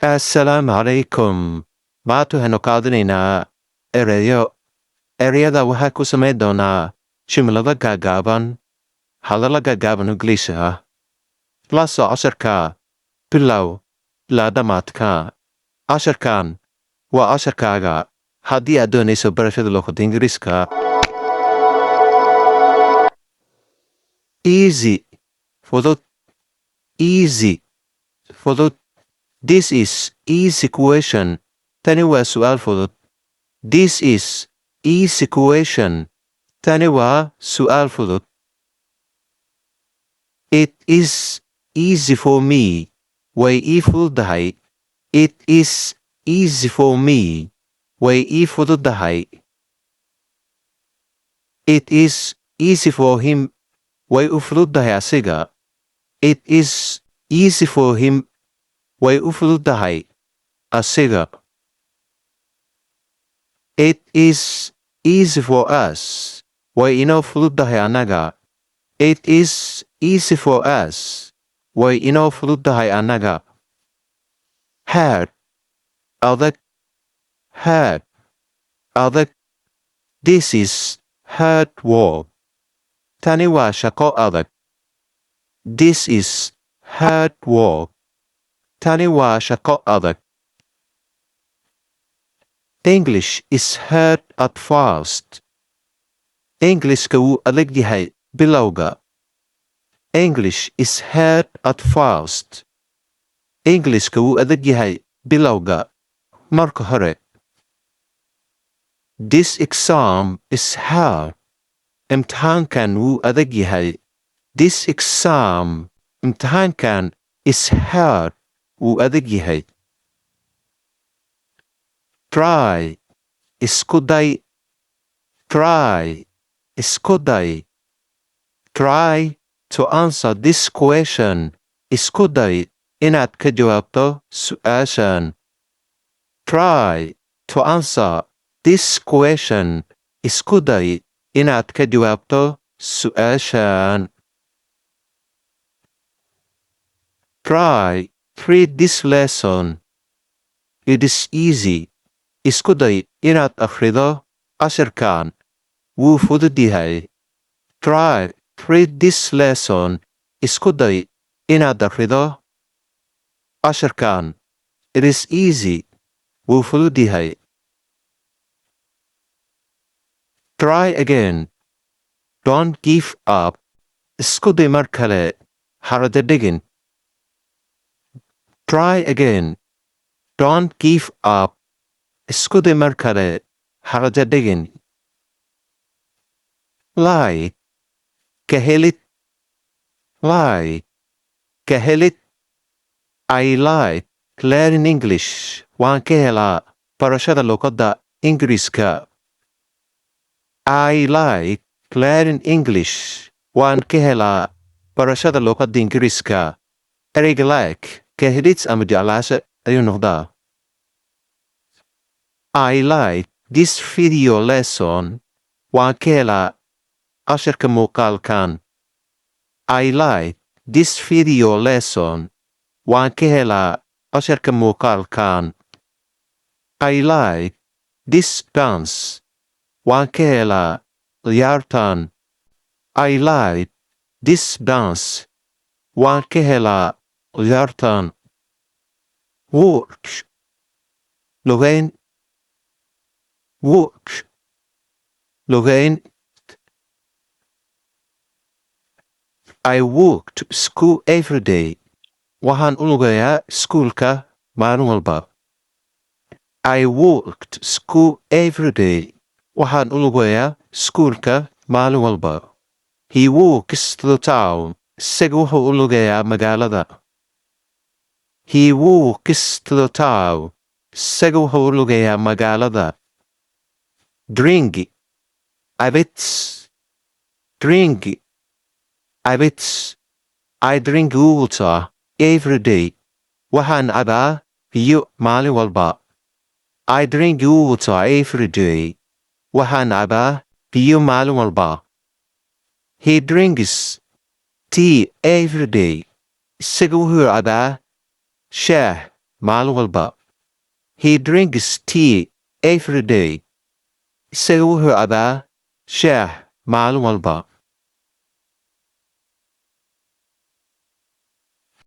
Assalamu alaikum. Maatu waxaynu qaadanaynaa erayo. Ereyada waxaa ku samayn doonaa jimlado gaagaaban, hadallo gaagaaban Ingiliish ah. La soo casharka bilow ilaa dhammaadka. Casharkan waa casharkaaga haddii aad doonayso barashada luqadda Ingiriiska. Easy, fudud. Easy, fudud. This is easy question. Tani waa su'aal fudud. This is easy question. Tani waa su'aal fudud. It is easy for me. Way ii fududahay. It is easy for me. Way ii fududahay. It is easy for him. Way u fududahay asiga. It is easy for him. Way u fududahay asiga. It is easy for us. Way inoo fududahay anaga. It is easy for us. Way inoo fududahay anaga. Hard, adag. Hard, adag. This is hard work. Tani waa shaqo adag. This is hard work. Tani waa shaqo adag. English is hard at first. Englishka wuu adag yahay bilowga. English is hard at first. Englishka wuu adag yahay bilowga. Marka hore. This exam is hard. Imtixaankan wuu adag yahay. This exam. Imtixaankan is hard. Wuu adag yahay. Try. Isku day. Try. Isku day. Try to answer this question. Isku day inaad ka jawaabto su'aashan. Try to answer this question. Isku day inaad ka jawaabto su'aashan. Try. Read this lesson. It is easy. Isku day inaad akhrido casharkan. Wuu fudud yahay. Try. Read this lesson. Isku day inaad akhrido casharkan. It is easy. Wuu fudud yahay. Try again. Don't give up. Isku day mar kale. Harada dhigin. Try again. Don't give up. Isku day mar kale. Harada dhigin. Like. Ka helid. Like. Ka helid. I like learning English. Waan ka helaa barashada luqadda Ingiriiska. I like learning English. Waan ka helaa barashada luqadda Ingiriiska. Ereyga like ka helid ama jeclaasha ayuu noqdaa. I like this video lesson. Waan ka helaa casharka muuqaalkan. I like this video lesson. Waan ka helaa casharka muuqaalkan. I like this dance. Waan ka helaa ciyaartan. I like this dance. Waan ka helaa ciyaartan. Work. Lugayn. Work. Lugayn. I walk to school every day. Waxaan u lugayaa iskuulka maalin walba. I walk to school every day. Waxaan u lugayaa iskuulka maalin walba. He walks to the town. Isaga wuxuu u lugayaa magaalada. He walks to the town. Isaga wuxuu u lugayaa magaalada. Drink. Abits. Drink. Abits. I drink water every day. Waxaan cabaa biyo maalin walba. I drink water every day. Waxaan cabaa biyo maalin walba. He drinks tea every day. Isaga wuxuu cabaa shaah maalin walba. He drinks tea every day. Isaga wuxuu cabaa shaah maalin walba.